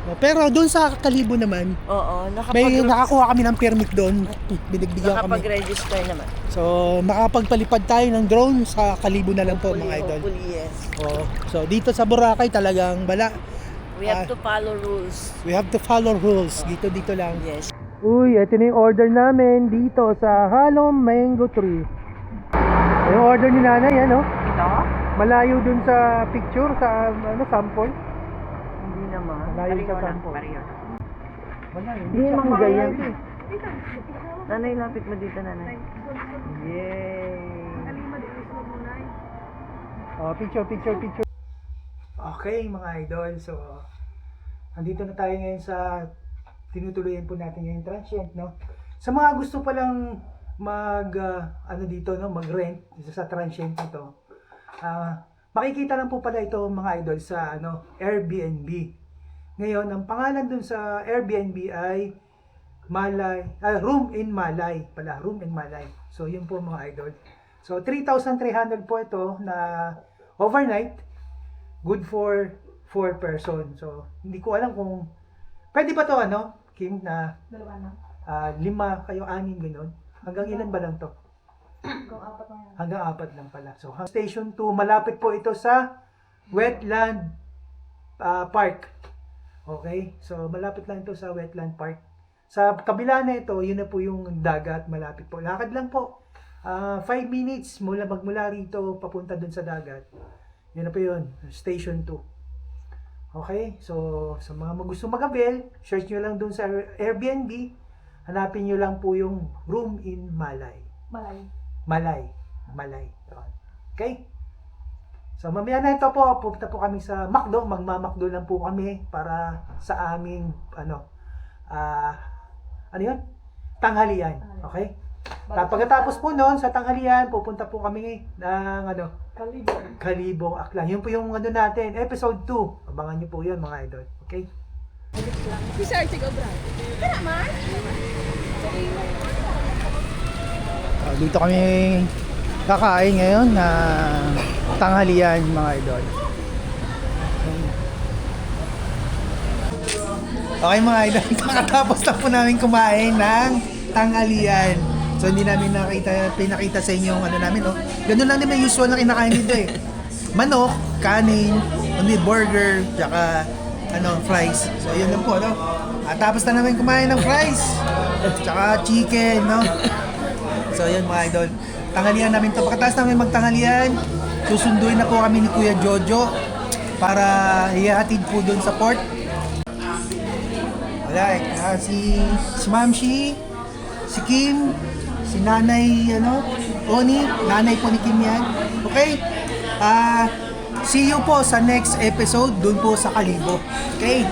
No, pero doon sa Kalibo naman, Oo. may nakakuha kami ng permit doon. Binigbigyan kami. Nakapag-register naman. So, makapagpalipad tayo ng drone sa Kalibo na lang po mga idol. Hopefully, yes. Oo. So, dito sa Boracay talagang wala. We have to follow rules. We have to follow rules. Dito lang. Yes. Uy, ito na yung order namin dito sa Halong Mango Tree. Yung order ni nanay, ano? Ito? Malayo dun sa picture, sa sample. Hindi naman. Malayo sa sample. Malayo. Hindi naman ganyan. Nanay, lapit mo dito, nanay. Yay! Oh, picture. Okay, mga idol. So, andito na tayo ngayon sa tinutuloyan po natin yung transient, no? Sa mga gusto pa lang mag-rent sa transient nito, makikita lang po pala ito mga idol sa Airbnb. Ngayon, ang pangalan dun sa Airbnb ay Room in Malay pala, Room in Malay. So, yun po mga idol. So, 3,300 po ito na overnight, good for 4 person. So, hindi ko alam kung pwede ba to Kim, na 5 kayo, 6, gano'n. Hanggang ilan ba lang to? Hanggang 4 lang pala. So, Station 2, malapit po ito sa Wetland Park. Okay? So, malapit lang ito sa Wetland Park. Sa kabila na ito, yun na po yung dagat, malapit po. Lakad lang po. 5 minutes magmula rito papunta dun sa dagat. Yun na po yun, Station 2. Okay? So, sa mga gusto mag-avail, search nyo lang dun sa Airbnb. Hanapin nyo lang po yung Room in Malay. Malay. Okay? So, mamaya na ito po, pupunta po kami sa McDo. Magma-McDo lang po kami para sa aming, tanghalian. Okay? Pagkatapos po noon, sa tanghalian, pupunta po kami ng, Kalibo, Aklan. Yun po yung natin, episode 2. Abangan nyo po yun, mga idol. Okay? Dito kami kakain ngayon na tanghalian mga idol. Okay mga idol, kakatapos na po namin kumain ng tanghalian. So hindi namin pinakita sa inyo yung ano namin, no? Ganun lang naman yung usual na kinakain dito eh. Manok, kanin, burger, tsaka fries. So yun lang po, no? At tapos na namin kumain ng fries, tsaka chicken, no? So yun mga idol, tanghalian namin to. Pagkatapos namin magtanghalian, susunduin na po kami ni Kuya Jojo para ihatid po doon sa port. Alright, si Mamshi, si Kim, si Nanay Oni, nanay po ni Kim yan. Okay? See you po sa next episode doon po sa Kalibo. Okay?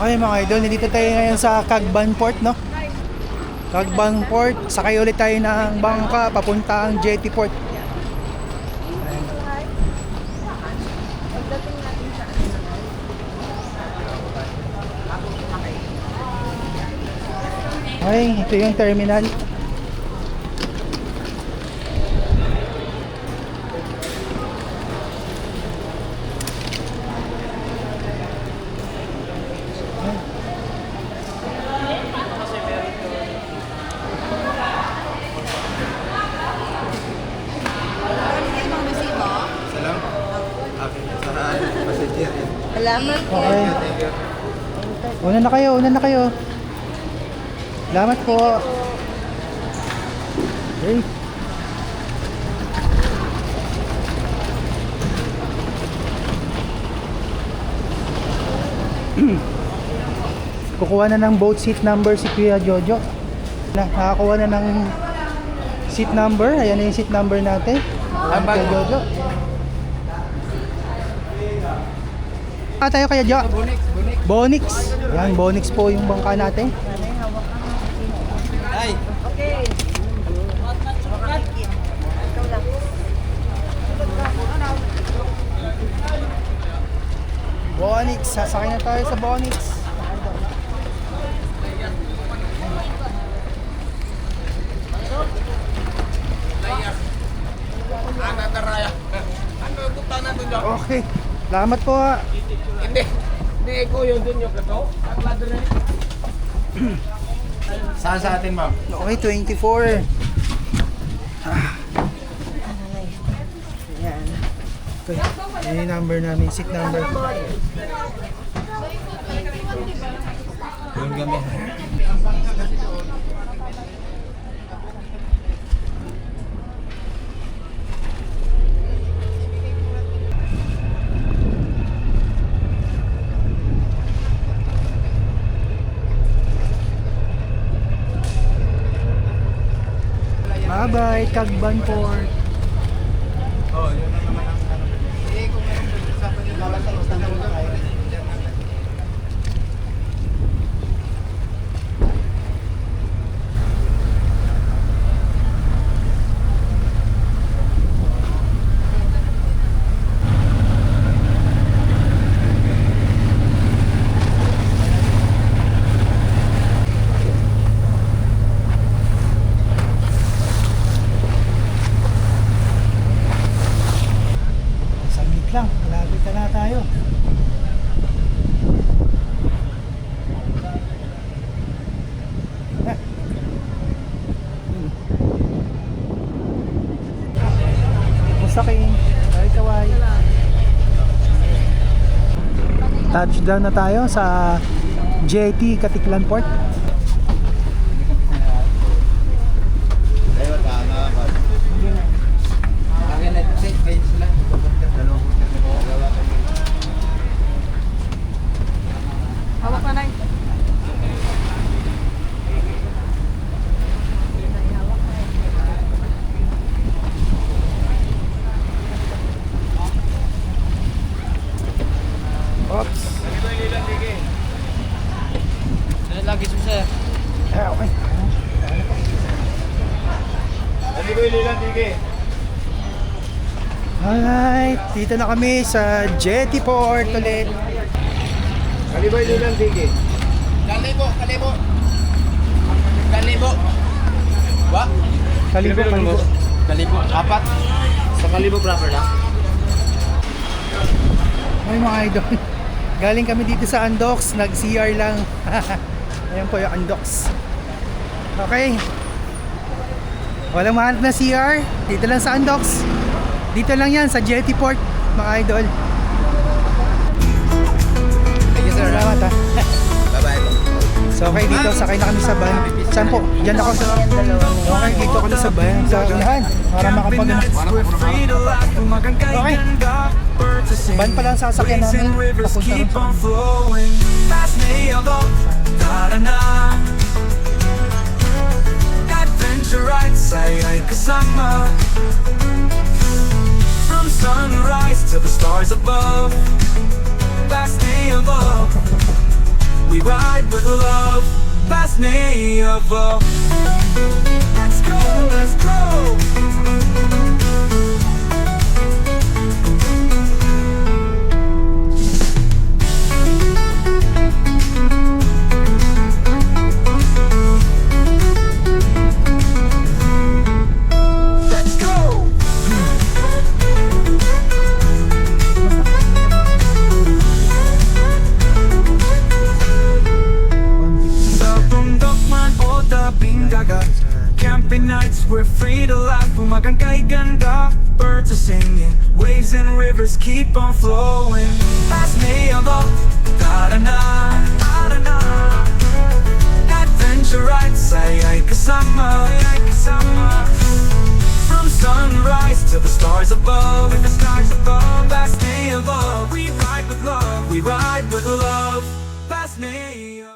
Okay mga idol, nandito tayo ngayon sa Cagban Port, no? Cagban Port, sakay ulit tayo ng bangka papuntang Jetty Port. Okay, ito yung terminal. Salam. Okay. Sa passenger yan. Salamat po. Okay. Una na kayo. Salamat po. Okay. Kukuha na ng boat seat number si Kuya Jojo. Nakakuha na ng seat number. Ayan na yung seat number natin. Kuya Jojo. Tayo kaya Jo. Bonix. Yan, Bonix po yung bangka natin. Ay. Okay. Ikaw lang. Bonix, sasakay na tayo sa Bonix. Okay. Salamat po. Hindi ko yung dun yung kato. Saan sa atin, ma'am? Okay, 24. Yan. Okay. Yan yung number namin, seat number. Doon kami. Bye-bye, Cagban Port. Oh, yun na naman ang kung meron usapan yung bawal sa usapan ng kayo. Saglit lang, malapit na tayo. Mustakin, kaway. Touchdown na tayo sa Jetty Katiklan Port. Kayo, tama ka. Akin na, kayo sila. Hawak na lang. Oops. Lagi susah. Okay. Hindi ko ililan, Tiki. Alright, dito na kami sa Jetty Port ulit. Kalibay nyo lang, Digi. Kalibo. Wa? Kalibo. Kalibo. Apat. Sa kalibo proper na. Ay mga idol. Galing kami dito sa Andox, nag-CR lang. Ayan po yung Andox. Okay. Walang mahanap na CR. Dito lang sa Andox. Dito lang yan sa Jetty Port, mga idol. Thank you, sir. Salamat ha. Bye-bye. So okay, dito sakay na kami sa van. Saan po? Diyan ako sa... Okay, dito kami sa van. Sa unahan. Para makapag... Okay. Van pala ang sasakyan namin. Papunta rin. Adventure rides ay kasama. From sunrise to the stars above. Last day of all, we ride with love. Last day of all. Let's go, let's go. Let's go. Sa bundok man o tabing dagat, camping nights, we're free to laugh. Umagang kay ganda, birds are singing, waves and rivers keep on flowing. Last day of all, tara-na. Adventure rides ay kasama. From sunrise to the stars above. Last day of all, we ride with love. Last day of